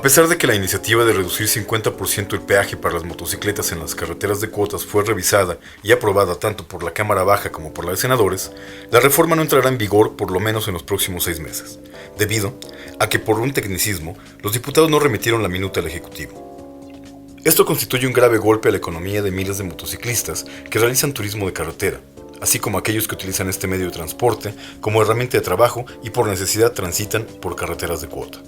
pesar de que la iniciativa de reducir 50% el peaje para las motocicletas en las carreteras de cuotas fue revisada y aprobada tanto por la Cámara Baja como por la de Senadores, la reforma no entrará en vigor por lo menos en los próximos 6 meses, debido a que por un tecnicismo los diputados no remitieron la minuta al Ejecutivo. Esto constituye un grave golpe a la economía de miles de motociclistas que realizan turismo de carretera, así como aquellos que utilizan este medio de transporte como herramienta de trabajo y por necesidad transitan por carreteras de cuota.